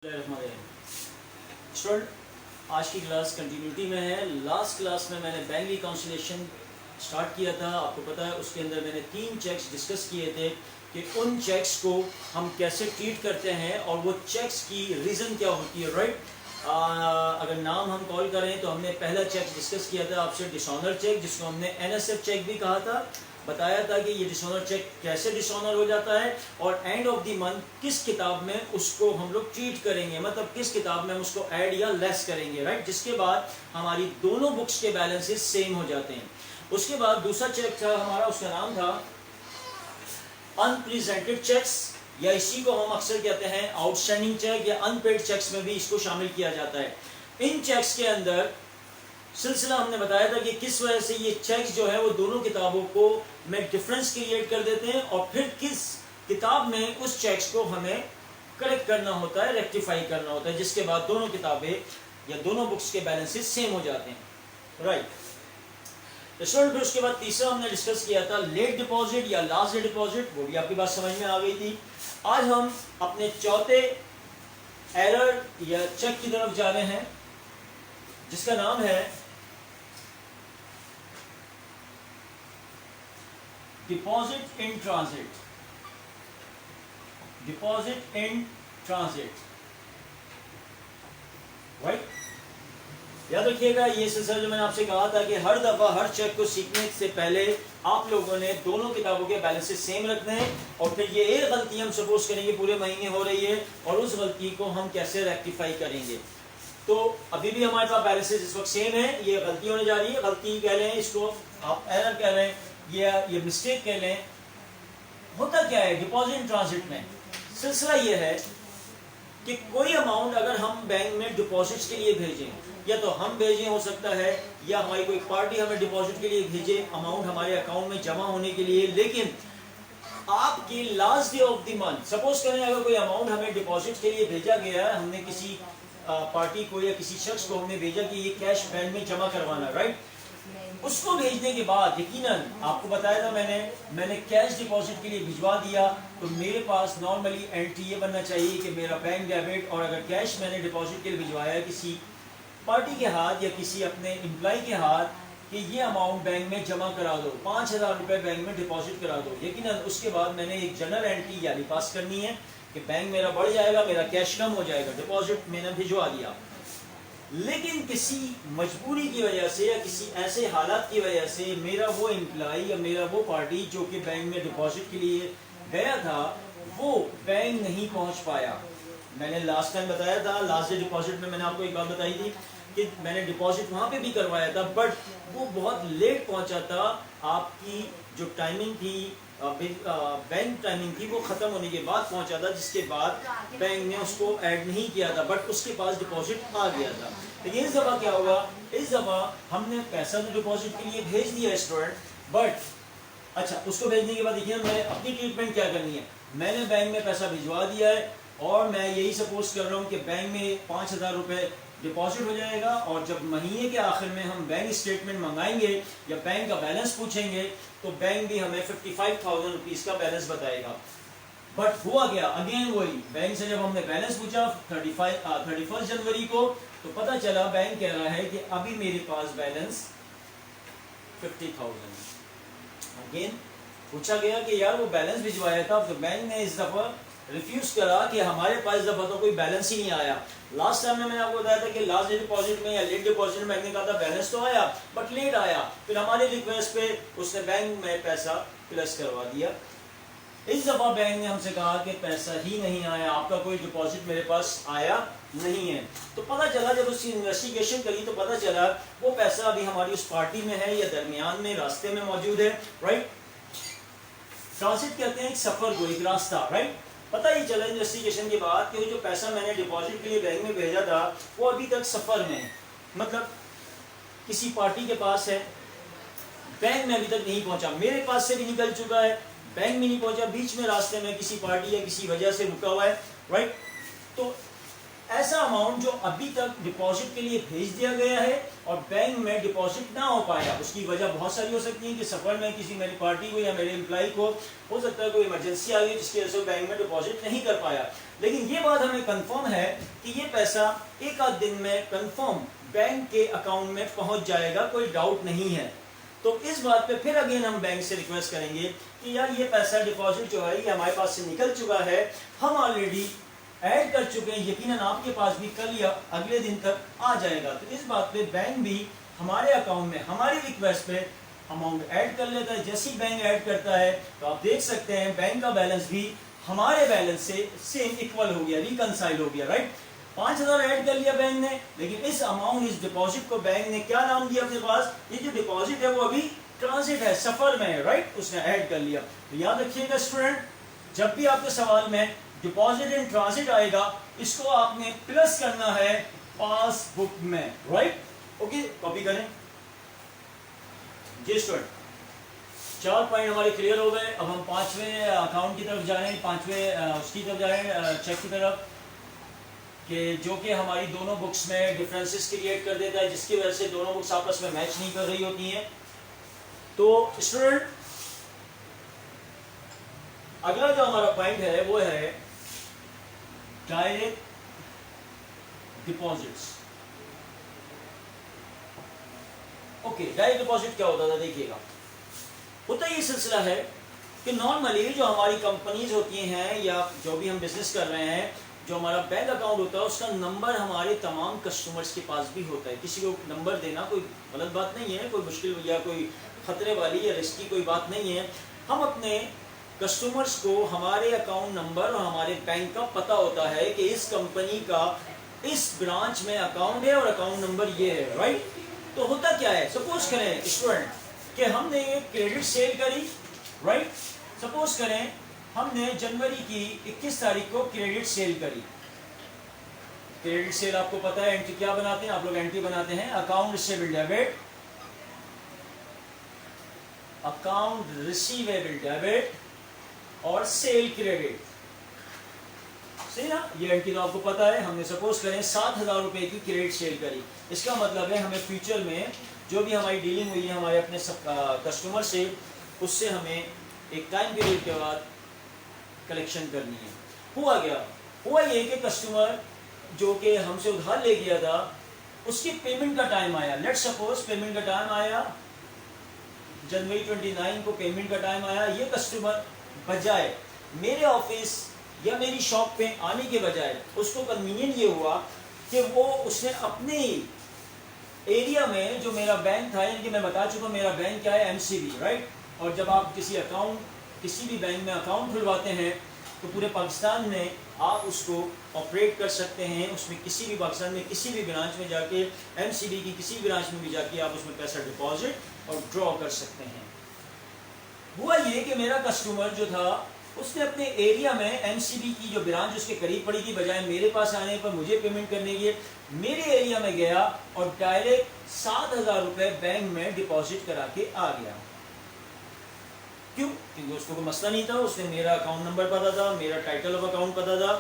Student, आज की class continuity में है। लास्ट क्लास में मैंने बैंक रिकॉन्सिलेशन स्टार्ट किया था। आपको पता है उसके अंदर मैंने 3 चेक्स डिस्कस किए थे कि उन चेक्स को हम कैसे ट्रीट करते हैं और वो चेक्स की रीज़न क्या होती है, राइट। अगर नाम हम कॉल करें तो हमने पहला चेक डिस्कस किया था आपसे, डिसऑनर चेक, जिसको हमने NSF चेक भी कहा था। बताया था कि ये डिसऑनर चेक कैसे डिसऑनर हो जाता है और एंड ऑफ द मंथ किस किताब में उसको हम लोग ट्रीट करेंगे, मतलब किस किताब में हम उसको ऐड या लेस करेंगे, राइट। जिसके बाद हमारी दोनों बुक्स के बैलेंसेस सेम हो जाते हैं। उसके बाद दूसरा चेक था हमारा, उसका नाम था अनप्रेजेंटेड चेक्स, या इसी को हम अक्सर कहते हैं आउटस्टैंडिंग चेक, या अनपेड चेक्स में भी इसको शामिल किया जाता है। इन चेक्स के अंदर सिलसिला हमने बताया था कि किस वजह से ये चेक्स जो है वो दोनों किताबों को में डिफरेंस क्रिएट कर देते हैं और फिर किस किताब में उस चेक्स को हमें करेक्ट करना होता है, रेक्टिफाई करना होता है, जिसके बाद दोनों किताबें या दोनों बुक्स के बैलेंसेस सेम हो जाते हैं, राइट। तो फिर उसके बाद तीसरा हमने डिस्कस किया था लेट डिपॉजिट या लास्ट डे डिपॉजिट, वो भी आपकी बात समझ में आ गई थी। आज हम अपने चौथे एरर या चेक की तरफ जा रहे हैं, जिसका नाम है deposit in transit. Deposit in transit, right. याद रखिएगा ये सिलसिला जो मैंने आपसे कहा था कि हर दफा हर चेक को सीखने से पहले आप लोगों ने दोनों किताबों के बैलेंसेस सेम रखने हैं और फिर ये एक गलती हम सपोज करेंगे पूरे महीने हो रही है और उस गलती को हम कैसे रेक्टिफाई करेंगे। तो अभी भी हमारे पास बैलेंसेस इस वक्त सेम है, ये गलती होने जा रही है, गलती कह लें इसको, आप एरर कह लें, ये मिस्टेक कह लें। होता क्या है डिपॉजिट इन ट्रांजिट में, सिलसिला ये है कि कोई अमाउंट अगर हम बैंक में डिपॉजिट्स के लिए भेजें, या तो हम भेजें हो सकता है, या हमारी कोई पार्टी हमें डिपॉजिट के लिए भेजे अमाउंट हमारे अकाउंट में जमा होने के लिए, लेकिन आपकी last day of the month suppose करें अगर कोई अमाउंट हमें डिपॉजिट के लिए भेजा गया है, हमने किसी पार्टी को या किसी शख्स को हमने भेजा कि ये कैश बैंक में जमा करवाना, राइट। उसको भेजने के बाद यकीनन आपको बताया था मैंने कैश डिपॉजिट के लिए भिजवा दिया, तो मेरे पास नॉर्मली एंट्री ये बनना चाहिए कि मेरा बैंक डेबिट, और अगर कैश मैंने डिपॉजिट के लिए भिजवाया किसी पार्टी के हाथ या किसी अपने एम्प्लॉय के हाथ कि ये अमाउंट बैंक में जमा करा दो, 5,000 रुपये बैंक में डिपॉजिट करा दो, यकीनन उसके बाद मैंने एक जनरल एंट्री यानी पास करनी है कि बैंक मेरा बढ़ जाएगा, मेरा कैश कम हो जाएगा, डिपॉजिट मैंने भिजवा दिया। लेकिन किसी मजबूरी की वजह से या किसी ऐसे हालात की वजह से मेरा वो एम्प्लॉय या मेरा वो पार्टी जो कि बैंक में डिपॉजिट के लिए गया था वो बैंक नहीं पहुंच पाया। मैंने लास्ट टाइम बताया था, लास्ट डे डिपॉजिट में मैंने आपको एक बात बताई थी कि मैंने डिपॉजिट वहां पे भी करवाया था, बट वो बहुत लेट पहुंचा था। आपकी जो टाइमिंग थी बैंक टाइमिंग थी वो खत्म होने के बाद पहुंचा था, जिसके बाद बैंक ने उसको ऐड नहीं किया था, बट उसके पास डिपॉजिट आ गया था। तो इस दफा क्या होगा, इस दफा हमने पैसा तो डिपॉजिट के लिए भेज दिया स्टूडेंट, बट अच्छा उसको भेजने के बाद देखिए मैं अपनी ट्रीटमेंट क्या करनी है। मैंने बैंक में पैसा भिजवा दिया है और मैं यही सपोज कर रहा हूँ कि बैंक में 5,000 रुपये डिपॉजिट हो जाएगा, और जब महीने के आखिर में हम बैंक स्टेटमेंट मंगाएंगे या बैंक का बैलेंस पूछेंगे तो बैंक भी हमें 55,000 रुपीज़ का बैलेंस बताएगा। बट हुआ क्या, अगेन वही, बैंक से जब हमने बैलेंस पूछा 31 जनवरी को, तो पता चला बैंक कह रहा है कि अभी मेरे पास बैलेंस 50,000। अगेन पूछा गया कि यार वो बैलेंस भिजवाया था, तो बैंक ने इस दफा रिफ्यूज करा कि हमारे पास इस दफा तो कोई बैलेंस ही नहीं आया। लास्ट टाइम में मैंने आपको बताया था कि लास्ट डे डिपॉजिट में या लेट डिपॉजिट में बैंक ने कहा था बैलेंस तो आया बट लेट आया, फिर हमारी रिक्वेस्ट पे उसने बैंक में पैसा प्लस करवा दिया। इस दफा बैंक ने हमसे कहा कि पैसा ही नहीं आया, आपका कोई डिपॉजिट मेरे पास आया नहीं है। तो पता चला जब उसकी इन्वेस्टिगेशन करी तो पता चला वो पैसा अभी हमारी उस पार्टी में है या दरमियान में रास्ते में मौजूद है, राइट। ट्रांजिट कहते हैं एक सफर को, एक रास्ता, राइट। पता ही चला इन्वेस्टिगेशन के बाद कि वो जो पैसा मैंने डिपॉजिट के लिए बैंक में भेजा था वो अभी तक सफर में है, मतलब किसी पार्टी के पास है, बैंक में अभी तक नहीं पहुंचा, मेरे पास से भी निकल चुका है, बैंक में नहीं पहुंचा, बीच में रास्ते में किसी पार्टी या किसी वजह से रुका हुआ है, राइट। तो ऐसा अमाउंट जो अभी तक डिपॉजिट के लिए भेज दिया गया है और बैंक में डिपॉजिट ना हो पाया। उसकी वजह बहुत सारी हो सकती है कि सफर में किसी मेरी पार्टी को या मेरे एम्प्लॉय को हो सकता है कोई इमरजेंसी आ गई जिसकी वजह से बैंक में डिपॉजिट नहीं कर पाया। लेकिन ये बात हमें कंफर्म है कि ये पैसा एक आध दिन में कंफर्म बैंक के अकाउंट में पहुंच जाएगा, कोई डाउट नहीं है। तो इस बात पे फिर अगेन हम बैंक से रिक्वेस्ट करेंगे कि यार ये पैसा डिपॉजिट जो है ये हमारे पास से निकल चुका है, हम ऑलरेडी ऐड कर चुके हैं, यकीनन आपके पास भी कल या अगले दिन तक आ जाएगा। तो इस बात पे बैंक भी हमारे अकाउंट में हमारी रिक्वेस्ट पे अमाउंट ऐड कर लेता है। जैसे ही बैंक ऐड करता है तो आप देख सकते हैं बैंक का बैलेंस भी हमारे बैलेंस से सेम इक्वल हो गया, रिकंसाइल हो गया, राइट। 5000 ऐड कर लिया बैंक ने, लेकिन इस अमाउंट, इस डिपॉजिट को बैंक ने क्या नाम दिया अपने पास, ये जो डिपॉजिट है वो अभी ट्रांजिट है, सफर में है, राइट, उसने ऐड कर लिया। तो याद रखिएगा स्टूडेंट, जब भी आपके सवाल में डिपॉजिट इन ट्रांजिट आएगा, इसको आपने प्लस करना है पासबुक में, राइट। ओके, कॉपी करें जी स्टूडेंट। 4 पॉइंट हमारे क्लियर हो गए। अब हम 5वें अकाउंट की तरफ जा रहे हैं, 5वें उसकी तरफ जा रहे हैं, चेक की तरफ, कि जो कि हमारी दोनों बुक्स में डिफरेंसेस क्रिएट कर देता है, जिसकी वजह से दोनों बुक्स आपस में मैच नहीं कर रही होती हैं। तो स्टूडेंट, अगला जो हमारा पॉइंट है वो है direct deposits. Okay, direct deposit क्या होता था देखिएगा। होता ये सिलसिला है कि नॉर्मली जो हमारी कंपनीज होती हैं या जो भी हम बिजनेस कर रहे हैं, जो हमारा बैंक अकाउंट होता है उसका नंबर हमारे तमाम कस्टमर्स के पास भी होता है। किसी को नंबर देना कोई गलत बात नहीं है, कोई मुश्किल या कोई खतरे वाली या रिस्की कोई बात नहीं है। हम अपने कस्टमर्स को हमारे अकाउंट नंबर और हमारे बैंक का पता होता है कि इस कंपनी का इस ब्रांच में अकाउंट है और अकाउंट नंबर ये है, राइट। तो होता क्या है, सपोज करें स्टूडेंट कि हमने क्रेडिट सेल करी, राइट। सपोज करें हमने जनवरी की 21 तारीख को क्रेडिट सेल करी। क्रेडिट सेल आपको पता है एंट्री क्या बनाते हैं आप लोग, एंट्री बनाते हैं account receivable debit, account receivable debit और सेल क्रेडिट, सही ना। ये एंट्री तो आपको पता है। हमने सपोज करें 7000 रुपए की क्रेडिट सेल करी। इसका मतलब है हमें फ्यूचर में जो भी हमारी डीलिंग हुई है हमारे अपने कस्टमर से, उससे हमें एक टाइम पीरियड के बाद कलेक्शन करनी है। हुआ ये कि कस्टमर जो कि हमसे उधार ले गया था उसकी पेमेंट का टाइम आया। लेट सपोज पेमेंट का टाइम आया जनवरी 29 को, पेमेंट का टाइम आया। ये कस्टमर बजाय मेरे ऑफिस या मेरी शॉप पे आने के बजाय उसको कन्वीनियंट ये हुआ कि वो उसने अपने एरिया में जो मेरा बैंक था, यानी कि मैं बता चुका मेरा बैंक क्या है, एमसीबी, राइट। और जब आप किसी भी बैंक में अकाउंट खुलवाते हैं तो पूरे पाकिस्तान में आप उसको ऑपरेट कर सकते हैं। उसमें किसी भी पाकिस्तान में किसी भी ब्रांच में जाके, एमसीबी की किसी भी ब्रांच में भी जाके आप उसमें पैसा डिपॉजिट और ड्रॉ कर सकते हैं। हुआ ये कि मेरा कस्टमर जो था उसने अपने एरिया में एमसीबी की जो ब्रांच उसके करीब पड़ी थी, बजाय मेरे पास आने पर मुझे पेमेंट करने के, मेरे एरिया में गया और डायरेक्ट 7000 रुपए बैंक में डिपॉजिट करा के आ गया। क्यों? क्योंकि उसको कोई मसला नहीं था, उसने मेरा अकाउंट नंबर पता था, मेरा टाइटल ऑफ अकाउंट पता था,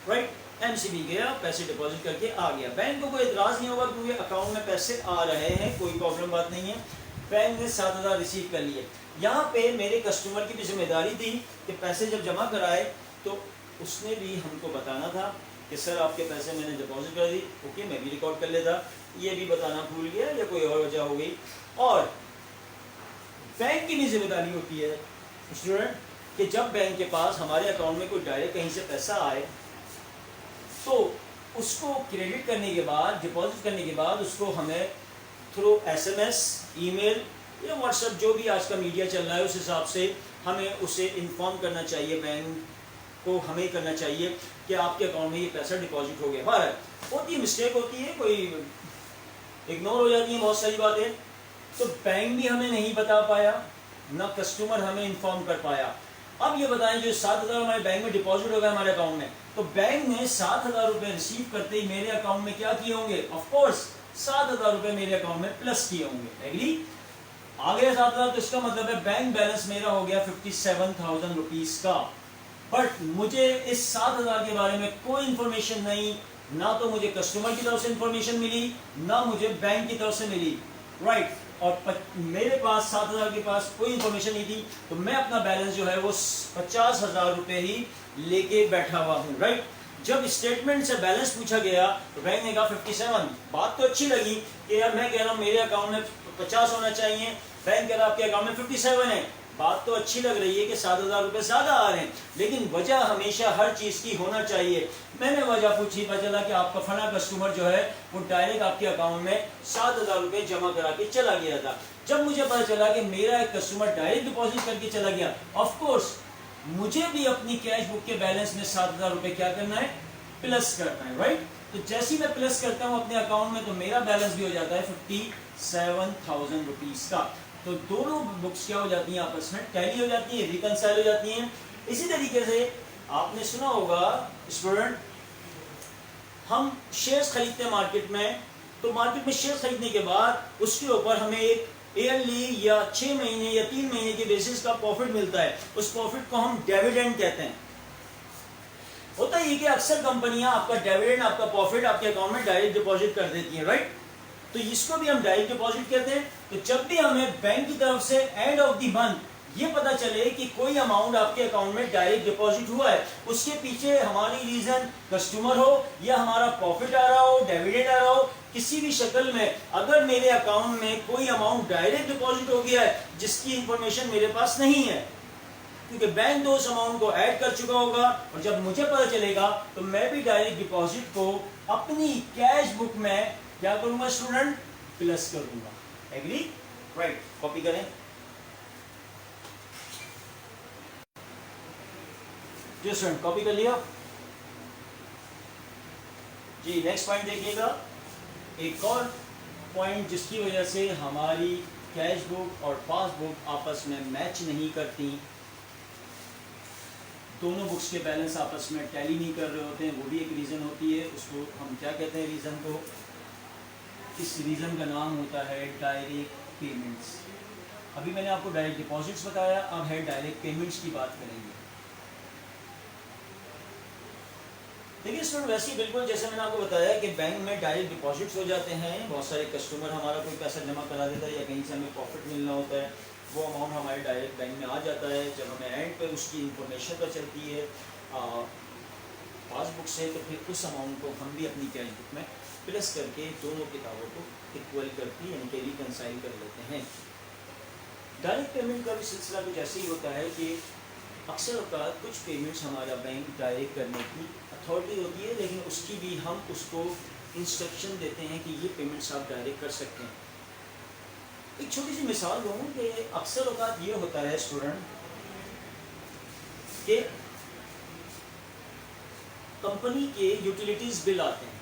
राइट। एमसीबी गया, पैसे डिपॉजिट करके आ गया। बैंक को कोई एतराज नहीं होगा क्योंकि अकाउंट में पैसे आ रहे हैं, कोई प्रॉब्लम बात नहीं है। बैंक ने 7000 रिसीव कर लिए। यहाँ पे मेरे कस्टमर की भी जिम्मेदारी थी कि पैसे जब जमा कराए तो उसने भी हमको बताना था कि सर आपके पैसे मैंने डिपॉजिट कर दी। ओके, मैं भी रिकॉर्ड कर लेता, ये भी बताना भूल गया या कोई और वजह हो गई। और बैंक की भी जिम्मेदारी होती है स्टूडेंट कि जब बैंक के पास हमारे अकाउंट में कोई डायरेक्ट कहीं से पैसा आए तो उसको क्रेडिट करने के बाद, डिपॉजिट करने के बाद उसको हमें थ्रू एसएमएस, ईमेल या व्हाट्सएप, जो भी आज का मीडिया चल रहा है उस हिसाब से हमें उसे इन्फॉर्म करना चाहिए, बैंक को हमें करना चाहिए कि आपके अकाउंट में ये पैसा डिपॉजिट हो गया। बाहर होती है, मिस्टेक होती है, कोई इग्नोर हो जाती है बहुत सारी बातें। तो बैंक भी हमें नहीं बता पाया, ना कस्टमर हमें इन्फॉर्म कर पाया। अब ये बताएं जो 7000 हमारे बैंक में डिपॉजिट हो गया हमारे अकाउंट में, तो बैंक ने 7000 रुपए रिसीव करते ही मेरे अकाउंट में क्या किए होंगे, ऑफकोर्स 7000 रुपए मेरे अकाउंट में प्लस किए होंगे। एग्री? आ गया 7000, तो इसका मतलब है बैंक बैलेंस मेरा हो गया 57,000 रुपीज का। बट मुझे इस 7000 के बारे में कोई इंफॉर्मेशन नहीं ना तो मुझे कस्टमर की तरफ से इंफॉर्मेशन मिली, ना मुझे बैंक की तरफ से मिली, राइट। और मेरे पास 7,000 के पास कोई इंफॉर्मेशन नहीं थी, तो मैं अपना बैलेंस जो है वो 50,000 रुपए ही लेके बैठा हुआ हूँ, राइट। जब स्टेटमेंट से बैलेंस पूछा गया तो बैंक ने कहा 57। बात तो अच्छी लगी कि यार मैं कह रहा हूँ मेरे अकाउंट में 50 होना चाहिए, बैंक कह रहा है आपके अकाउंट में 57 है। बात तो अच्छी लग रही है कि 7,000 रुपए ज्यादा आ रहे हैं, लेकिन वजह हमेशा हर चीज की होना चाहिए। मैंने वजह पूछी, पता चला कि आपका फला कस्टमर जो है वो डायरेक्ट आपके अकाउंट में 7,000 रुपए जमा करा के चला गया था। जब मुझे पता चला कि मेरा एक कस्टमर डायरेक्ट डिपॉजिट करके चला गया, ऑफ कोर्स मुझे भी अपनी कैश बुक के बैलेंस में 7,000 रुपए क्या करना है, प्लस करना है, राइट। तो जैसे ही मैं प्लस करता हूं अपने अकाउंट में, तो मेरा बैलेंस भी हो जाता है 57,000 रुपीज का। तो दोनों बुक्स क्या हो जाती हैं, आपस में टैली हो जाती है, रिकंसाइल हो जाती हैं। इसी तरीके से आपने सुना होगा स्टूडेंट, हम शेयर्स खरीदते हैं मार्केट में, तो मार्केट में शेयर खरीदने के बाद उसके ऊपर हमें एक ईयरली या 6 महीने या 3 महीने के बेसिस का प्रॉफिट मिलता है। उस प्रॉफिट को हम डिविडेंड कहते हैं। होता ये कि अक्सर कंपनियां आपका डिविडेंड, आपका प्रॉफिट आपके अकाउंट में डायरेक्ट डिपॉजिट कर देती हैं, राइट। तो इसको भी हम डायरेक्ट डिपॉजिट कहते हैं। तो जब भी हमें बैंक की तरफ से एंड ऑफ द मंथ ये पता चले कि कोई अमाउंट आपके अकाउंट में डायरेक्ट डिपॉजिट हुआ है, उसके पीछे हमारी रीजन कस्टमर हो या हमारा प्रॉफिट आ रहा हो, डिविडेंड आ रहा हो, किसी भी शक्ल में अगर मेरे अकाउंट में कोई अमाउंट डायरेक्ट डिपॉजिट हो गया है जिसकी इंफॉर्मेशन मेरे पास नहीं है, क्योंकि बैंक तो उस अमाउंट को ऐड कर चुका होगा, और जब मुझे पता चलेगा तो मैं भी डायरेक्ट डिपॉजिट को अपनी कैश बुक में क्या करूंगा स्टूडेंट, प्लस कर दूंगा। Agree, right. कॉपी करें जी स्टूडेंट, कॉपी कर लिया जी। नेक्स्ट पॉइंट देखिएगा, एक और पॉइंट जिसकी वजह से हमारी कैश बुक और पासबुक आपस में मैच नहीं करती, दोनों बुक्स के बैलेंस आपस में टैली नहीं कर रहे होते हैं, वो भी एक रीज़न होती है। उसको हम क्या कहते हैं रीज़न को, इस रीज़न का नाम होता है डायरेक्ट पेमेंट्स। अभी मैंने आपको डायरेक्ट डिपॉजिट्स बताया, अब है डायरेक्ट पेमेंट्स की बात करेंगे। देखिए स्टूडेंट, वैसे ही बिल्कुल जैसे मैंने आपको बताया कि बैंक में डायरेक्ट डिपॉजिट्स हो जाते हैं। बहुत सारे कस्टमर हमारा कोई पैसा जमा करा देता है या कहीं से हमें प्रॉफिट मिलना होता है, वो अमाउंट हमारे डायरेक्ट बैंक में आ जाता है। जब हमें एंड पे उसकी इंफॉर्मेशन पर चलती है पासबुक से, तो फिर उस अमाउंट को हम भी अपनी कैश बुक में प्लस करके दोनों किताबों को इक्वल करके यानी कि रिकंसाइल कर लेते हैं। डायरेक्ट पेमेंट का भी सिलसिला कुछ ऐसे ही होता है कि अक्सर औकात कुछ पेमेंट्स हमारा बैंक डायरेक्ट करने की अथॉरिटी होती है, लेकिन उसकी भी हम उसको इंस्ट्रक्शन देते हैं कि ये पेमेंट्स आप डायरेक्ट कर सकते हैं। एक छोटी सी मिसाल दूँ कि अक्सर औकात ये होता है स्टूडेंट कि कंपनी के यूटिलिटीज बिल आते हैं,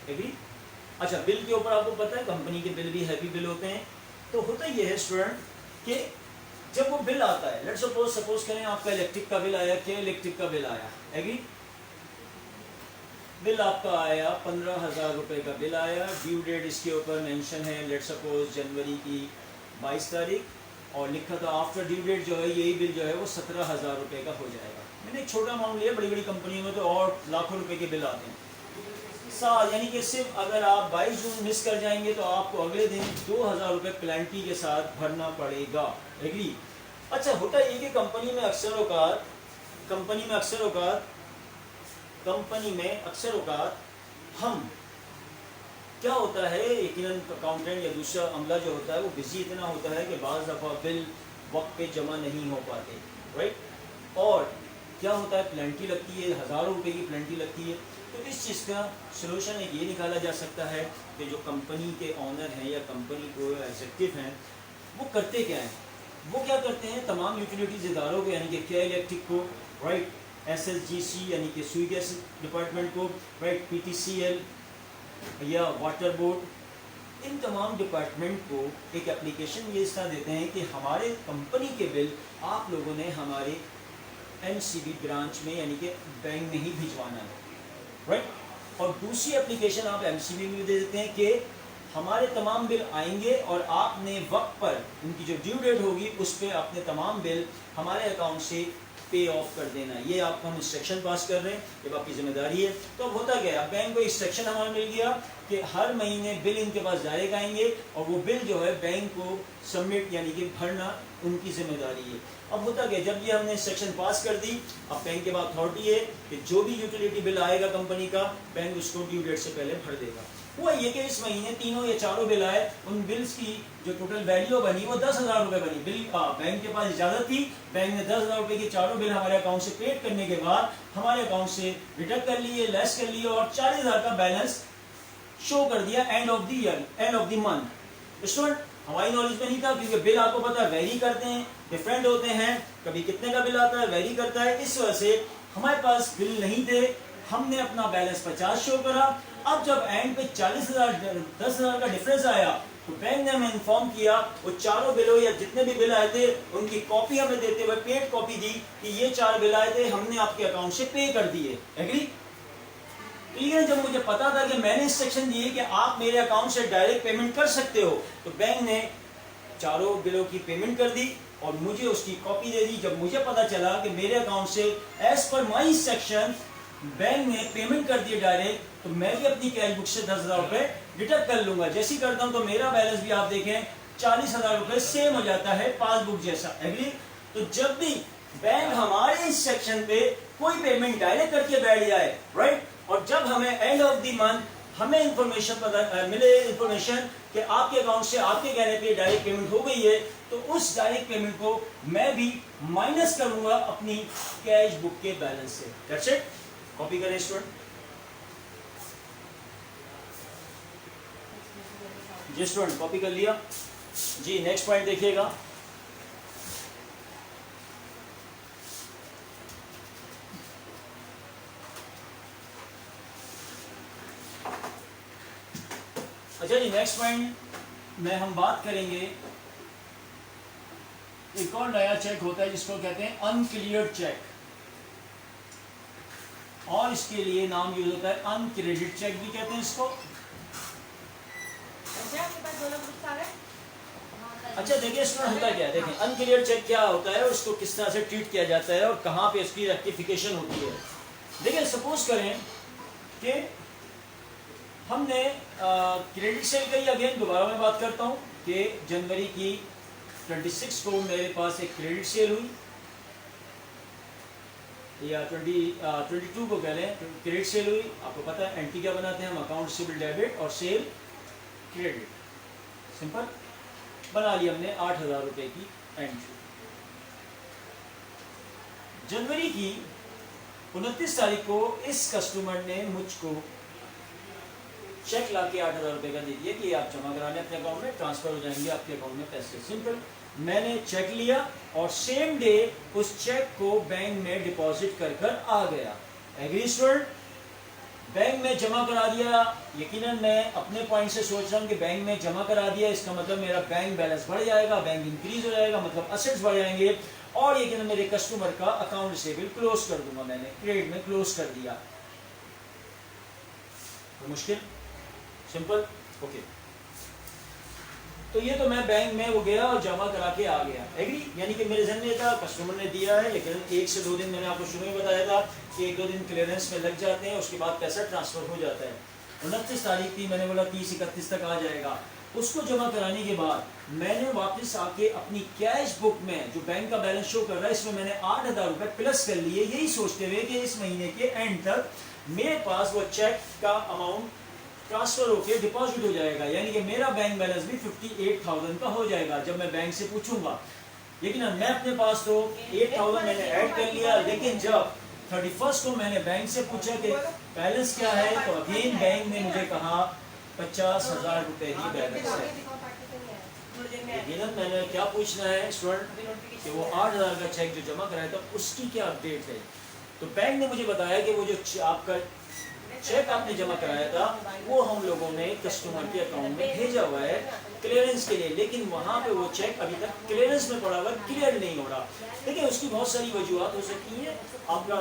एग्री। अच्छा, बिल के ऊपर आपको पता है कंपनी के बिल भी हैवी बिल होते हैं। तो होता ये है स्टूडेंट कि जब वो बिल आता है, लेट्स सपोज करें आपका इलेक्ट्रिक का बिल आया, क्या इलेक्ट्रिक का बिल आया, एग्री। बिल आपका आया 15,000 रुपए का बिल आया, ड्यू डेट इसके ऊपर मेंशन है लेट्स सपोज जनवरी की 22 तारीख, और लिखा था आफ्टर ड्यू डेट जो है यही बिल जो है वो 17,000 रुपए का हो जाएगा। मैंने एक छोटा अमाउंट लिया, बड़ी बड़ी कंपनियों में तो और लाखों रुपए के बिल आते हैं। यानी कि सिर्फ अगर आप 22 जून मिस कर जाएंगे तो आपको अगले दिन 2,000 रुपये पेनल्टी के साथ भरना पड़ेगा, एग्री। अच्छा, होता ये कि कंपनी में अक्सर औकात हम क्या होता है, यकीनन अकाउंटेंट या दूसरा अमला जो होता है वो बिजी इतना होता है कि बाज़ दफ़ा बिल वक्त पे जमा नहीं हो पाते, राइट। और क्या होता है, पेनल्टी लगती है, हज़ारों रुपए की पेनल्टी लगती है। तो इस चीज़ का सलूशन एक ये निकाला जा सकता है कि जो कंपनी के ऑनर हैं या कंपनी को एग्जीक्यूटिव हैं वो करते क्या हैं, वो क्या करते हैं, तमाम यूटिलिटीज़ इदारों को यानी कि केयर इलेक्ट्रिक को, राइट, SSGC यानी कि सुई गैस डिपार्टमेंट को, राइट, PTCL या वाटर बोर्ड, इन तमाम डिपार्टमेंट को एक एप्लीकेशन ये इस तरह देते हैं कि हमारे कंपनी के बिल आप लोगों ने हमारे MCB ब्रांच में यानी कि बैंक में ही भिजवाना है, राइट। और दूसरी एप्लीकेशन आप MCB में दे देते हैं कि हमारे तमाम बिल आएंगे और आपने वक्त पर उनकी जो ड्यू डेट होगी उस पर अपने तमाम बिल हमारे अकाउंट से पे ऑफ कर देना है। ये आपको हम इंस्ट्रक्शन पास कर रहे हैं, ये आपकी जिम्मेदारी है। तो अब होता क्या है, अब बैंक को इंस्ट्रक्शन हमारा मिल गया कि हर महीने बिल इनके पास डायरेक्ट आएंगे और वो बिल जो है बैंक को सबमिट यानी कि भरना उनकी जिम्मेदारी है। अब होता क्या, जब ये हमने इंस्ट्रक्शन पास कर दी, अब बैंक के पास अथॉरिटी है कि जो भी यूटिलिटी बिल आएगा कंपनी का, बैंक उसको ड्यू डेट से पहले भर देगा। हुआ ये कि इस महीने 3 या 4 बिल आए, उन बिल्स की जो टोटल वैल्यू बनी वो 10,000 रुपये बनी। बिल बैंक के पास इजाजत थी, बैंक ने 10,000 रुपये की 4 बिल हमारे अकाउंट से पेड करने के बाद हमारे अकाउंट से डिडक्ट कर लिए, लेस कर लिए और 40,000 का बैलेंस शो कर दिया end of the year, end of the month. Student, हमारी नॉलेज में नहीं था क्योंकि बिल आपको पता है वेरी करते हैं, डिफरेंट होते हैं, कभी कितने का बिल आता है, वेरी करता है। इस वजह से हमारे पास बिल नहीं थे, हमने अपना बैलेंस 50 शो करा। अब जब एंड पे 40,000 10,000 का डिफरेंस आया तो बैंक ने हमें इन्फॉर्म किया, वो चारों बिलों या जितने भी बिल आए थे उनकी कॉपी हमें देते हुए पेड कॉपी दी कि ये 4 बिल आए थे, हमने आपके अकाउंट से पे कर दिए। एग्री? तो ये जब मुझे पता था कि मैंने इंस्ट्रक्शन दिए कि आप मेरे अकाउंट से डायरेक्ट पेमेंट कर सकते हो, तो बैंक ने चारों बिलों की पेमेंट कर दी और मुझे उसकी कॉपी दे दी। जब मुझे पता चला कि मेरे अकाउंट से as per my instruction bank ने पेमेंट कर दिए डायरेक्ट, तो मैं भी अपनी कैश बुक से 10,000 रुपए डिडक्ट कर लूंगा। जैसे ही करता हूं तो मेरा बैलेंस भी आप देखें 40,000 रुपए सेम हो जाता है पासबुक जैसा। एग्री? तो जब भी बैंक हमारे इंस्ट्रक्शन पे कोई पेमेंट डायरेक्ट करके बैठ जाए, राइट, और जब हमें एंड ऑफ द मंथ हमें इंफॉर्मेशन पता मिले इंफॉर्मेशन कि आपके अकाउंट से आपके कहने पे डायरेक्ट पेमेंट हो गई है, तो उस डायरेक्ट पेमेंट को मैं भी माइनस करूंगा अपनी कैश बुक के बैलेंस से। That's it. कॉपी करें स्टूडेंट। जी स्टूडेंट, कॉपी कर लिया जी। नेक्स्ट पॉइंट देखिएगा। अच्छा जी, नेक्स्ट पॉइंट में हम बात करेंगे, एक और नया चेक होता है जिसको कहते हैं अनक्लियर्ड चेक, और इसके लिए नाम यूज होता है अनक्रेडिट चेक भी कहते हैं इसको। अच्छा देखिए इसमें होता क्या है, देखिए अनक्लियर्ड चेक क्या होता है, उसको किस तरह से ट्रीट किया जाता है और कहाँ पे इसकी रेक्टिफिकेशन होती है। देखिए सपोज करें कि हमने क्रेडिट सेल का ही अगेन दोबारा मैं बात करता हूँ कि जनवरी की 26 को मेरे पास एक क्रेडिट सेल हुई, या 22 को कह लें क्रेडिट सेल हुई। आपको पता है एंट्री क्या बनाते हैं हम, अकाउंट रिसीवेबल डेबिट और सेल क्रेडिट, सिंपल बना लिया हमने 8,000 रुपए की एंट्री। जनवरी की 29 तारीख को इस कस्टमर ने मुझको चेक ला के 8,000 रुपए का दे दिया कि आप जमा कराने अपने अकाउंट में, ट्रांसफर हो जाएंगे आपके अकाउंट में पैसे। सिंपल, मैंने चेक लिया और सेम डे उस चेक को बैंक में डिपॉजिट कर आ गया। Agree student? बैंक में जमा करा दिया। यकीनन मैं अपने पॉइंट से सोच रहा हूँ कि बैंक में जमा करा दिया, इसका मतलब मेरा बैंक बैलेंस बढ़ जाएगा, बैंक इंक्रीज हो जाएगा, मतलब असेट्स बढ़ जाएंगे, और यकीनन मेरे कस्टमर का अकाउंट रिसीवेबल क्लोज कर दूंगा। मैंने क्रेडिट में क्लोज कर दिया। तो मुश्किल? Simple, okay. तो ये तो मैं बैंक में वो गया और जमा करा के आ गया। एग्री? यानी कि मेरे जहन में था कस्टमर ने दिया है, लेकिन 1 से 2 दिन मैंने आपको शुरू में बताया था कि 1-2 दिन क्लियरेंस में लग जाते हैं, उसके बाद पैसा ट्रांसफर हो जाता है। 29 तारीख थी, मैंने बोला 30-31 तक आ जाएगा। उसको जमा कराने के बाद मैंने वापस आके अपनी कैश बुक में जो बैंक का बैलेंस शो कर रहा है, इसमें मैंने 8,000 रुपये प्लस कर लिए, यही सोचते हुए कि इस महीने के एंड तक मेरे पास वो चेक का अमाउंट ट्रांसफर होकर डिपॉजिट हो जाएगा, यानी कि मेरा बैंक बैलेंस भी 58,000 का हो जाएगा जब मैं बैंक से पूछूंगा। लेकिन मैं अपने पास तो 8,000 मैंने ऐड कर लिया, लेकिन जब 31 को मैंने बैंक से पूछा कि बैलेंस क्या है, तो अगेन बैंक ने मुझे कहा 50,000 रुपए ही बैलेंस है। लेकिन मैंने क्या पूछना है स्टूडेंट कि वो 8,000 का चेक जो जमा कराया था उसकी क्या अपडेट है। तो बैंक ने मुझे बताया कि वो जो आपका चेक आपने जमा कराया था वो हम लोगों ने कस्टमर के अकाउंट में भेजा हुआ है क्लियरेंस के लिए, लेकिन वहां पे वो चेक अभी तक क्लियरेंस में पड़ा हुआ, क्लियर नहीं हो रहा। देखिए उसकी बहुत सारी वजूहत हो सकती है, आपका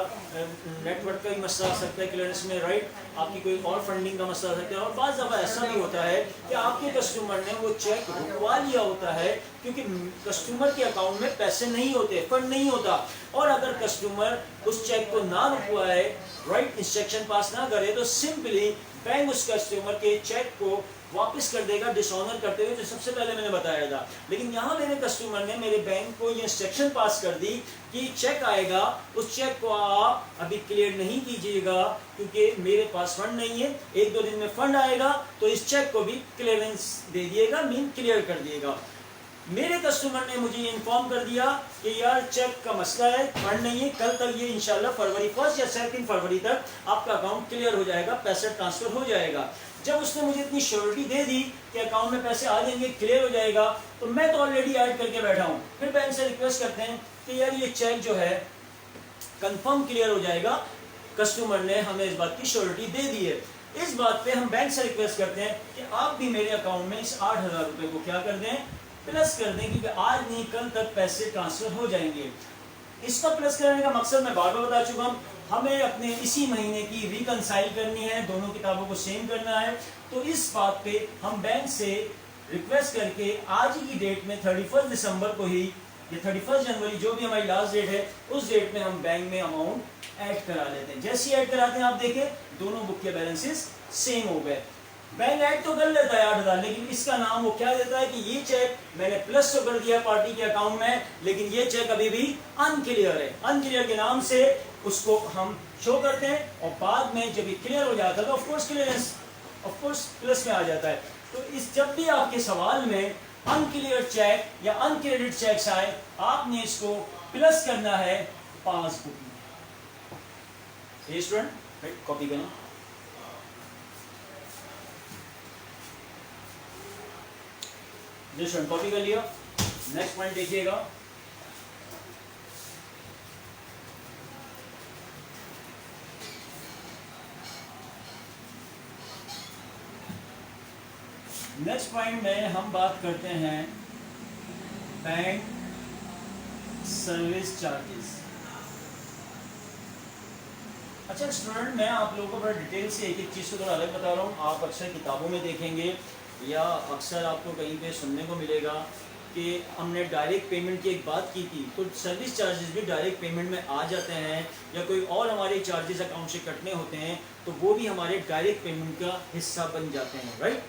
नेटवर्क का ही मसला आ सकता है क्लियरेंस में, राइट, आपकी कोई और फंडिंग का मसला आ सकता है, और बाज़ दफ़ा ऐसा भी होता है कि आपके कस्टमर ने वो चेक रुकवा लिया होता है क्योंकि कस्टमर के अकाउंट में पैसे नहीं होते, फंड नहीं होता, और अगर कस्टमर उस चेक को ना रुकवाए, राइट, इंस्ट्रक्शन पास ना करे, तो सिंपली बैंक उस कस्टमर के चेक को वापस कर देगा डिसऑनर करते हुए, जो सबसे पहले मैंने बताया था। लेकिन यहाँ मेरे कस्टमर ने मेरे बैंक को ये इंस्ट्रक्शन पास कर दी कि चेक आएगा, उस चेक को आप अभी क्लियर नहीं कीजिएगा क्योंकि मेरे पास फंड नहीं है, 1-2 दिन में फंड आएगा तो इस चेक को भी क्लियरेंस दे दिएगा, मीन क्लियर कर दिएगा। मेरे कस्टमर ने मुझे इन्फॉर्म कर दिया कि यार चेक का मसला है, फंड नहीं है, कल तक ये इंशाल्लाह फरवरी 1 या 2 फरवरी तक आपका अकाउंट क्लियर हो जाएगा, पैसे ट्रांसफर हो जाएगा। जब उसने मुझे इतनी श्योरिटी दे दी कि अकाउंट में पैसे आ जाएंगे, क्लियर हो जाएगा, तो मैं तो ऑलरेडी ऐड करके बैठा हूँ। फिर बैंक से रिक्वेस्ट करते हैं कि यार ये चेक जो है कंफर्म क्लियर हो जाएगा, कस्टमर ने हमें इस बात की श्योरिटी दे दी है। इस बात पे हम बैंक से रिक्वेस्ट करते हैं कि आप भी मेरे अकाउंट में इस 8,000 रुपये को क्या कर दें, प्लस कर दें, क्योंकि आज नहीं कल तक पैसे ट्रांसफर हो जाएंगे। इसका प्लस करने का मकसद मैं बार बार बता चुका हूँ, हमें अपने इसी महीने की रिकंसाइल करनी है, दोनों किताबों को सेम करना है। तो इस बात पे हम बैंक से रिक्वेस्ट करके आज ही की डेट में 31 दिसंबर को ही या 31 जनवरी जो भी हमारी लास्ट डेट है उस डेट में हम बैंक में अमाउंट ऐड करा लेते हैं। जैसे ही ऐड कराते हैं आप देखें दोनों बुक के बैलेंसेस सेम हो गए। बैंक ऐड तो कर लेता है 8,000, लेकिन इसका नाम वो क्या देता है कि ये चेक मैंने प्लस तो कर दिया पार्टी के अकाउंट में, लेकिन ये चेक अभी भी अनक्लियर है। अनक्लियर के नाम से उसको हम शो करते हैं और बाद में जब ये क्लियर हो जाता है तो ऑफकोर्स क्लियरेंस ऑफकोर्स प्लस में आ जाता है। तो इस जब भी आपके सवाल में अनक्लियर चेक या अनक्रेडिट चेक्स आए, आपने इसको प्लस करना है पासबुक में। स्टूडेंट कॉपी करें। जी कॉपी कर लिया। नेक्स्ट पॉइंट देखिएगा, नेक्स्ट पॉइंट में हम बात करते हैं बैंक सर्विस चार्जेस। अच्छा स्टूडेंट, मैं आप लोगों को बड़ा डिटेल से एक एक चीज़ को थोड़ा अलग बता रहा हूँ। आप अक्सर किताबों में देखेंगे या अक्सर आपको कहीं पे सुनने को मिलेगा कि हमने डायरेक्ट पेमेंट की एक बात की थी, तो सर्विस चार्जेस भी डायरेक्ट पेमेंट में आ जाते हैं, या कोई और हमारे चार्जेस अकाउंट से कटने होते हैं तो वो भी हमारे डायरेक्ट पेमेंट का हिस्सा बन जाते हैं, राइट।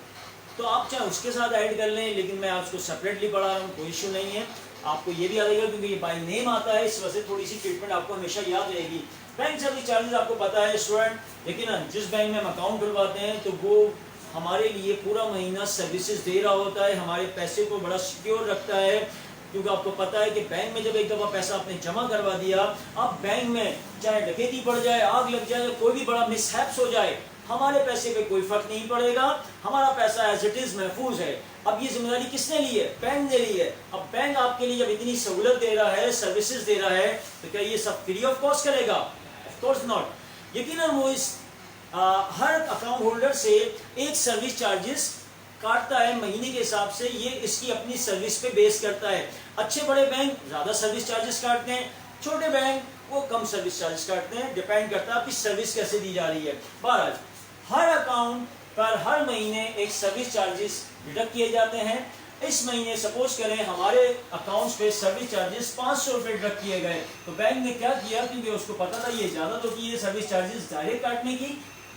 तो आप चाहे उसके साथ ऐड कर लें, लेकिन मैं आपको सेपरेटली पढ़ा रहा हूँ, कोई इशू नहीं है। आपको ये भी याद रहेगा क्योंकि ये बाय नेम आता है, इस वजह से थोड़ी सी ट्रीटमेंट आपको हमेशा याद रहेगी। बैंक सर्विस चार्जेस आपको पता है स्टूडेंट, लेकिन जिस बैंक में हम अकाउंट खुलवाते हैं तो वो हमारे लिए पूरा महीना सर्विसेज दे रहा होता है, हमारे पैसे को बड़ा सिक्योर रखता है, क्योंकि आपको पता है कि बैंक में जब एक दफ़ा पैसा आपने जमा करवा दिया, अब बैंक में चाहे डकैती पड़ जाए, आग लग जाए, कोई भी बड़ा मिसहैप्स हो जाए, हमारे पैसे पे कोई फर्क नहीं पड़ेगा, हमारा पैसा एज इट इज महफूज है। अब ये जिम्मेदारी किसने ली है? बैंक ने ली है। अब बैंक आपके लिए जब इतनी सहूलत दे रहा है, सर्विसेज दे रहा है, तो क्या ये सब फ्री ऑफ कॉस्ट करेगा? Of course not. यकीनन वो इस हर अकाउंट होल्डर से एक सर्विस चार्जेस काटता है महीने के हिसाब से, ये इसकी अपनी सर्विस पे बेस करता है। अच्छे बड़े बैंक ज़्यादा सर्विस चार्जेस काटते हैं, छोटे बैंक वो कम सर्विस चार्जेस काटते हैं, डिपेंड करता है आपकी सर्विस कैसे दी जा रही है। बहरहाल हर अकाउंट पर हर महीने एक सर्विस चार्जेस डिडक्ट किए जाते हैं। इस महीने सपोज करें हमारे अकाउंट्स पे सर्विस चार्जेस 500 रुपये डिडक्ट किए गए, तो बैंक ने क्या किया, क्योंकि उसको पता था ये ज़्यादा तो की है सर्विस चार्जेस डायरेक्ट काटने की,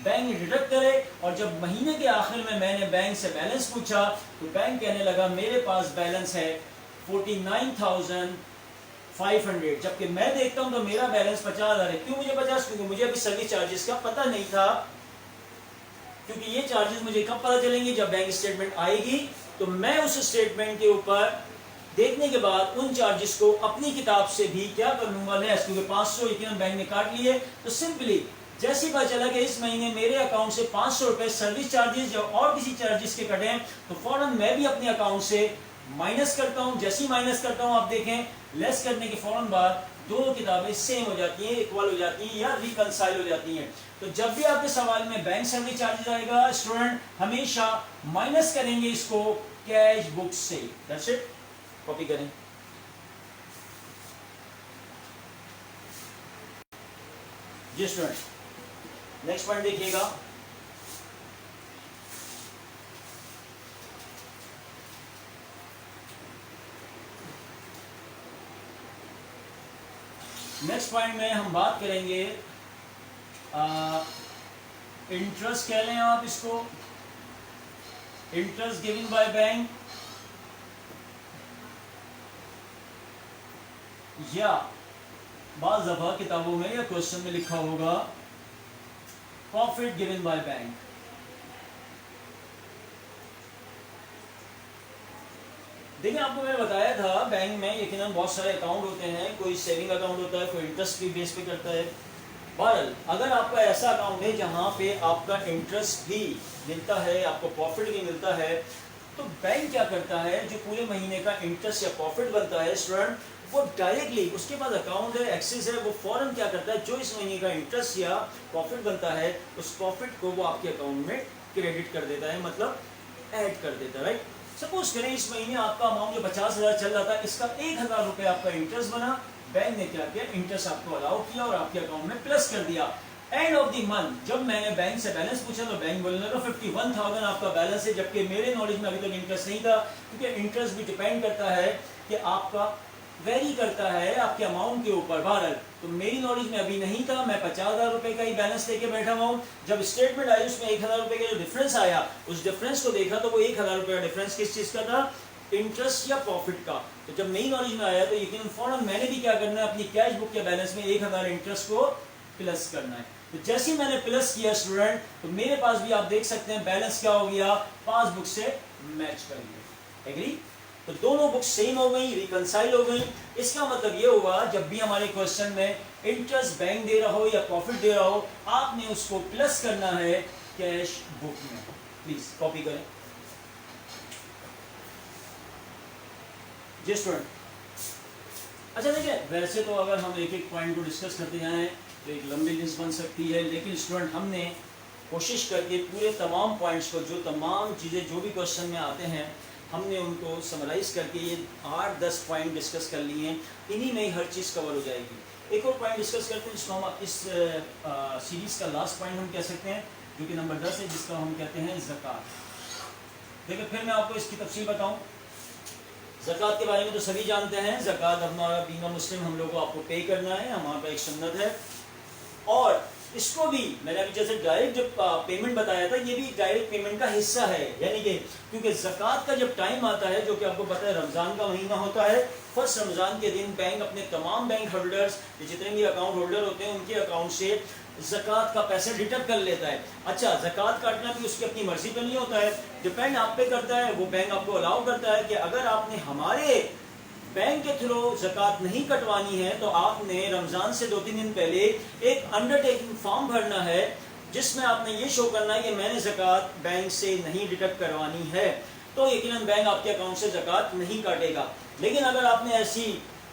बैंक ने डिडक्ट करे। और जब महीने के आखिर में मैंने बैंक से बैलेंस पूछा तो बैंक कहने लगा मेरे पास बैलेंस है 49,500, जबकि मैं देखता हूं तो मेरा बैलेंस 50,000 है। क्यों मुझे 50? क्योंकि मुझे अभी सर्विस चार्जेस का पता नहीं था, क्योंकि ये चार्जेस मुझे कब पता चलेंगे? जब बैंक स्टेटमेंट आएगी, तो मैं उस स्टेटमेंट के ऊपर देखने के बाद उन चार्जेस को अपनी किताब से भी क्या कर लूंगा लेस, क्योंकि 500 यकीनन बैंक ने काट लिए। तो सिंपली जैसे पता चला कि इस महीने मेरे अकाउंट से 500 रुपये सर्विस चार्जेस या और किसी चार्जेस के कटे हैं, तो फौरन मैं भी अपने अकाउंट से माइनस करता हूं। जैसे ही माइनस करता हूं आप देखें लेस करने के फौरन बाद दोनों किताबें सेम हो जाती हैं, इक्वल हो जाती हैं या रिकंसाइल हो जाती हैं। तो जब भी आपके सवाल में बैंक सर्विस चार्जेस आएगा स्टूडेंट हमेशा माइनस करेंगे इसको कैश बुक से। दैट्स इट, कॉपी करें। जी स्टूडेंट नेक्स्ट पॉइंट देखिएगा। नेक्स्ट पॉइंट में हम बात करेंगे इंटरेस्ट कह लें आप इसको, इंटरेस्ट गिवन बाय बैंक या बाज़ दफा किताबों में या क्वेश्चन में लिखा होगा प्रॉफिट गिवन बाय बैंक। देखिए आपको मैंने बताया था बैंक में यकीनन बहुत सारे अकाउंट होते हैं, कोई सेविंग अकाउंट होता है, कोई इंटरेस्ट की बेस पे करता है। बहरहाल अगर आपका ऐसा अकाउंट है जहाँ पे आपका इंटरेस्ट भी मिलता है, आपको प्रॉफिट भी मिलता है, तो बैंक क्या करता है जो पूरे महीने का इंटरेस्ट या प्रॉफिट बनता है स्टूडेंट, वो डायरेक्टली उसके पास अकाउंट है, एक्सेस है, वो फौरन क्या करता है जो इस महीने का इंटरेस्ट या प्रॉफिट बनता है उस प्रॉफिट को वो आपके अकाउंट में क्रेडिट कर देता है, मतलब ऐड कर देता है। राइट, सपोज करें इस महीने आपका अमाउंट जो 50,000 चल रहा था, इसका 1,000 रुपये आपका इंटरेस्ट बना, बैंक ने क्या किया इंटरेस्ट आपको अलाउ किया और आपके अकाउंट में प्लस कर दिया। एंड ऑफ द मंथ जब मैंने बैंक से बैलेंस पूछा तो बैंक बोलने लगा 51,000 आपका बैलेंस है, जबकि मेरे नॉलेज में अभी तक इंटरेस्ट नहीं था, क्योंकि इंटरेस्ट भी डिपेंड करता है कि आपका वेरी करता है आपके अमाउंट के ऊपर। बहरहाल तो मेरी नॉलेज में अभी नहीं था, मैं 50,000 रुपये का ही बैलेंस लेके बैठा हुआ हूँ। जब स्टेटमेंट आई उसमें 1,000 रुपये का जो डिफरेंस आया, उस डिफरेंस को देखा तो वो 1,000 रुपये का डिफरेंस किस चीज़ का था, इंटरेस्ट या प्रॉफिट का। तो जब नई नॉलेज में आया तो यकीनन फौरन मैंने भी क्या करना है, अपनी कैश बुक के बैलेंस में 1,000 इंटरेस्ट को प्लस करना है। तो जैसे ही मैंने प्लस किया स्टूडेंट, तो मेरे पास भी आप देख सकते हैं बैलेंस क्या हो गया, पासबुक से मैच कर लिया। एग्री? तो दोनों बुक सेम हो गई, रिकंसाइल हो गई। इसका मतलब ये हुआ जब भी हमारे क्वेश्चन में इंटरेस्ट बैंक दे रहा हो या प्रॉफिट दे रहा हो, आपने उसको प्लस करना है कैश बुक में। प्लीज कॉपी करें जी स्टूडेंट। अच्छा देखिए, वैसे तो अगर हम एक एक पॉइंट को डिस्कस करते जाएं तो एक लंबी लिस्ट बन सकती है, लेकिन स्टूडेंट हमने कोशिश करके पूरे तमाम पॉइंट्स को, जो तमाम चीज़ें जो भी क्वेश्चन में आते हैं, हमने उनको समराइज करके ये 8-10 पॉइंट डिस्कस कर लिए हैं। इन्हीं में ही हर चीज़ कवर हो जाएगी। एक और पॉइंट डिस्कस करते हैं जिसको हम इस सीरीज़ का लास्ट पॉइंट हम कह सकते हैं, जो कि नंबर 10 है, जिसका हम कहते हैं ज़कात। देखिए फिर मैं आपको इसकी तफसील बताऊं। ज़कात के बारे में तो सभी जानते हैं, ज़कात हमारा बींग मुस्लिम हम लोग को आपको पे करना है, हमारा एक सुन्नत है। और इसको भी मैंने अभी जैसे डायरेक्ट जब पेमेंट बताया था, ये भी डायरेक्ट पेमेंट का हिस्सा है। यानी कि क्योंकि ज़कात का जब टाइम आता है, जो कि आपको पता है रमज़ान का महीना होता है, फर्स्ट रमज़ान के दिन बैंक अपने तमाम बैंक होल्डर्स, जितने भी अकाउंट होल्डर होते हैं, उनके अकाउंट से ज़कात का पैसा डिडक्ट कर लेता है। अच्छा, ज़कात काटना भी उसकी अपनी मर्जी पर नहीं होता है, डिपेंड आप पे करता है। वो बैंक आपको अलाउ करता है कि अगर आपने हमारे बैंक के थ्रू ज़कात नहीं कटवानी है तो आपने रमज़ान से 2-3 दिन पहले एक अंडरटेकिंग फॉर्म भरना है, जिसमें आपने ये शो करना है कि मैंने ज़कात बैंक से नहीं डिडक्ट करवानी है। तो यकीनन बैंक आपके अकाउंट से ज़कात नहीं काटेगा। लेकिन अगर आपने ऐसी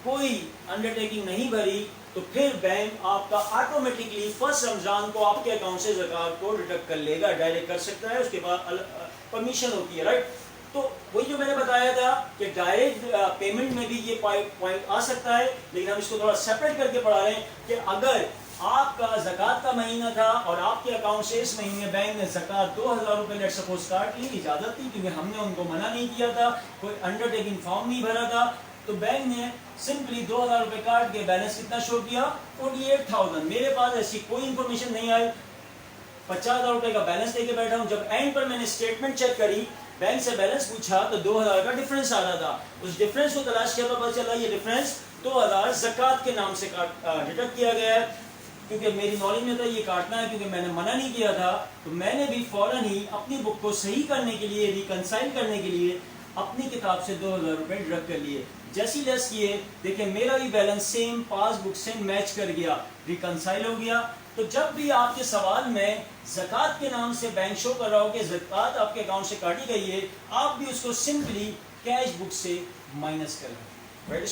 कोई अंडरटेकिंग नहीं भरी तो फिर बैंक आपका ऑटोमेटिकली फर्स्ट रमज़ान को आपके अकाउंट से ज़कात को डिडक्ट कर लेगा। डायरेक्ट कर सकता है, उसके बाद परमिशन होती है। राइट, तो वही जो मैंने बताया था कि डायरेक्ट पेमेंट में भी ये पॉइंट आ सकता है, लेकिन हम इसको थोड़ा सेपरेट करके पढ़ा रहे हैं कि अगर आपका ज़कात का महीना था और आपके अकाउंट से इस महीने बैंक ने ज़कात 2,000 रुपये लेट सपोज काट ली, इजाज़त थी क्योंकि हमने उनको मना नहीं किया था, कोई अंडरटेकिंग फॉर्म नहीं भरा था, तो बैंक ने सिंपली 2,000 रुपये काट के बैलेंस कितना शो किया, 48,000। मेरे पास ऐसी कोई इंफॉर्मेशन नहीं आई, 50,000 रुपये का बैलेंस लेके बैठा हूँ। जब एंड पर मैंने स्टेटमेंट चेक करी, बैंक से बैलेंस पूछा तो 2,000 का डिफरेंस आ रहा था। उस डिफरेंस को तलाश किया तो पता चला ये डिफरेंस 2,000 ज़कात के नाम से डिडक्ट किया गया है। क्योंकि मेरी नॉलेज में था ये काटना है, क्योंकि मैंने मना नहीं किया था, तो मैंने भी फौरन ही अपनी बुक को सही करने के लिए, रिकंसाइल करने के लिए अपनी किताब से 2,000 रुपये डिडक्ट कर लिए। जैसी लेस किए, देखिए मेरा भी बैलेंस सेम पासबुक से मैच कर गया, रिकंसाइल हो गया। तो जब भी आपके सवाल में ज़कात के नाम से बैंक शो कर रहा हो कि ज़कात आपके अकाउंट से काटी गई है, आप भी उसको सिंपली कैश बुक से माइनस करें। राइट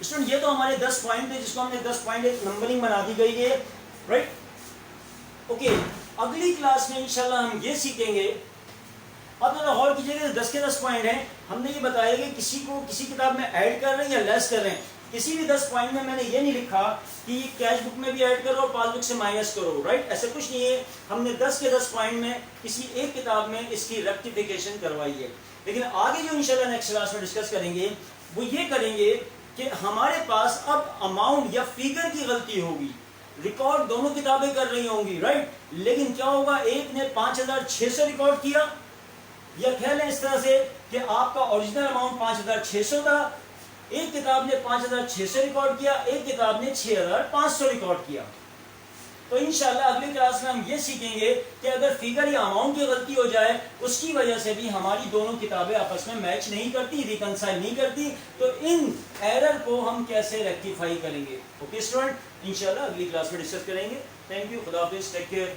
स्टूडेंट, ये तो हमारे 10 पॉइंट थे, जिसको हमने 10 पॉइंट एक नंबरिंग बना दी गई है। राइट, ओके, अगली क्लास में इंशाल्लाह हम ये सीखेंगे। अब जरा गौर कीजिएगा, 10 के 10 पॉइंट हैं। हमने ये बताया कि किसी को किसी किताब में ऐड कर रहे हैं या लेस कर रहे हैं। किसी भी 10 पॉइंट में मैंने ये नहीं लिखा कि ये कैश बुक में भी ऐड करो और पासबुक से माइनस करो, राइट? ऐसा कुछ नहीं है। हमने 10 के 10 पॉइंट में किसी एक किताब में इसकी रेक्टिफिकेशन करवाई है। लेकिन आगे जो इंशाल्लाह नेक्स्ट क्लास में डिस्कस करेंगे वो ये करेंगे कि हमारे पास अब अमाउंट या फिगर की गलती होगी। रिकॉर्ड दोनों किताबें कर रही होंगी, राइट? लेकिन क्या होगा, एक ने 5600 रिकॉर्ड किया, या ख्याल है इस तरह से कि आपका ओरिजिनल अमाउंट 5600 था, एक किताब ने 5600 रिकॉर्ड किया, एक किताब ने 6500 रिकॉर्ड किया। तो इंशाल्लाह अगली क्लास में हम ये सीखेंगे कि अगर फिगर या अमाउंट की गलती हो जाए, उसकी वजह से भी हमारी दोनों किताबें आपस में मैच नहीं करती, रिकंसाइल नहीं करती, तो इन एरर को हम कैसे रेक्टिफाई करेंगे। ओके स्टूडेंट, इंशाल्लाह अगली क्लास में डिस्कस करेंगे। थैंक यू, खुदा हाफिज़, टेक केयर।